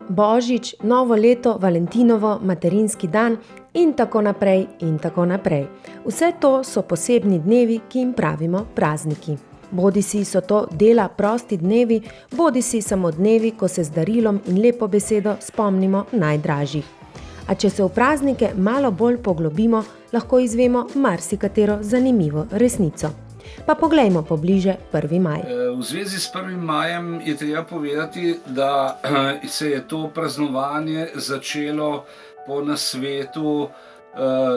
Božič, novo leto, Valentinovo, materinski dan in tako naprej in tako naprej. Vse to so posebni dnevi, ki jim pravimo prazniki. Bodisi so to dela prosti dnevi, bodisi samo dnevi, ko se z darilom in lepo besedo spomnimo najdražjih. A če se v praznike malo bolj poglobimo, lahko izvemo marsikatero zanimivo resnico. Pa poglejmo pobliže 1. maj. V zvezi s 1. majem je treba povedati, da se je to praznovanje začelo po nasvetu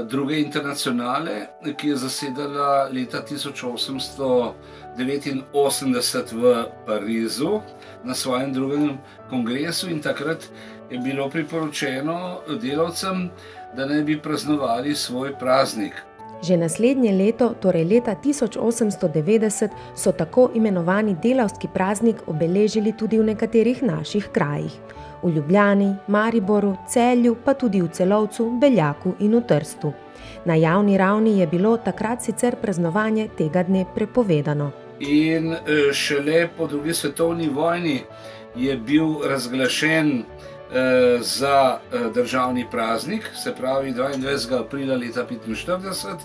druge internacionale, ki je zasedala leta 1889 v Parizu na svojem drugem kongresu in takrat je bilo priporočeno delavcem, da naj bi praznovali svoj praznik. Že naslednje leto, torej leta 1890, so tako imenovani delavski praznik obeležili tudi v nekaterih naših krajih. V Ljubljani, Mariboru, Celju, pa tudi v Celovcu, Beljaku in v Trstu. Na javni ravni je bilo takrat sicer praznovanje tega dne prepovedano. In šele po drugi svetovni vojni je bil razglašen za državni praznik, se pravi 22. aprila leta 1945,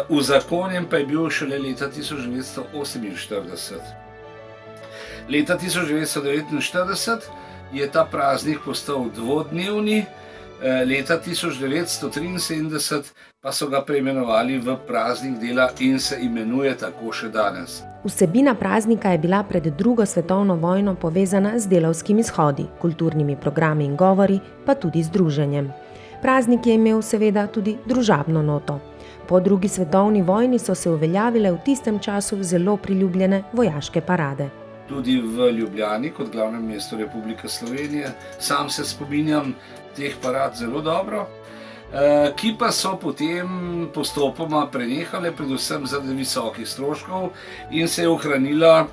uzakonjen pa je bil šele leta 1948. Leta 1949 je ta praznik postal dvodnevni, leta 1973 pa so ga preimenovali v praznik dela in se imenuje tako še danes. Vsebina praznika je bila pred drugo svetovno vojno povezana z delavskimi shodi, kulturnimi programi in govori, pa tudi z druženjem. Praznik je imel seveda tudi družabno noto. Po drugi svetovni vojni so se uveljavile v tistem času zelo priljubljene vojaške parade. Tudi v Ljubljani, kot glavnem mestu Republike Slovenije, sam se spominjam teh parad zelo dobro, ki pa so potem postopoma prenehale, predvsem zaradi visokih stroškov, in se je ohranila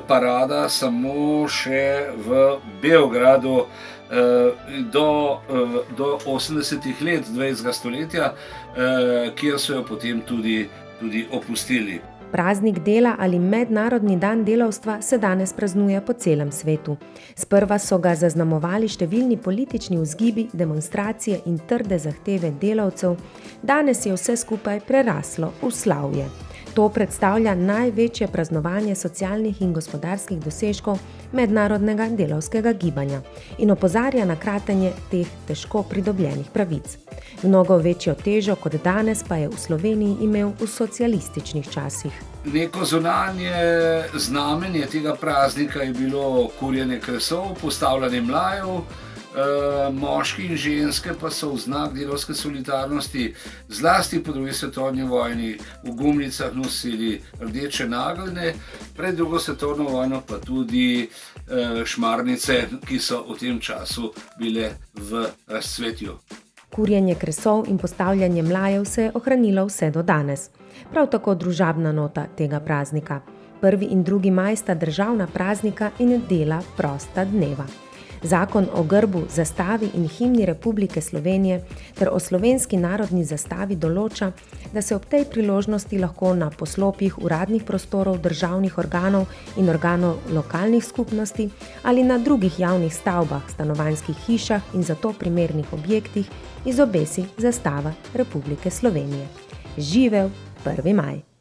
parada samo še v Beogradu do 80. let 20. stoletja, kjer so jo potem tudi opustili. Praznik dela ali mednarodni dan delavstva se danes praznuje po celem svetu. Sprva so ga zaznamovali številni politični vzgibi, demonstracije in trde zahteve delavcev, danes je vse skupaj preraslo v slavje. To predstavlja največje praznovanje socialnih in gospodarskih dosežkov mednarodnega delavskega gibanja in opozarja na kratenje teh težko pridobljenih pravic. Mnogo večjo težo kot danes pa je v Sloveniji imel v socialističnih časih. Neko zunanje znamenje tega praznika je bilo kurjenje kresov, postavljanje mlajev, moški in ženske pa so v znak delavske solidarnosti, zlasti po drugi svetovni vojni, v gumnicah nosili rdeče nageljne, pred drugo svetovno vojno pa tudi šmarnice, ki so v tem času bile v razcvetju. Kurjenje kresov in postavljanje mlajev se je ohranilo vse do danes. Prav tako družabna nota tega praznika. 1. in 2. maj sta državna praznika in dela prosta dneva. Zakon o grbu, zastavi in himni Republike Slovenije ter o slovenski narodni zastavi določa, da se ob tej priložnosti lahko na poslopjih uradnih prostorov državnih organov in organov lokalnih skupnosti ali na drugih javnih stavbah, stanovanjskih hišah in za to primernih objektih izobesi zastava Republike Slovenije. Živel 1. maj!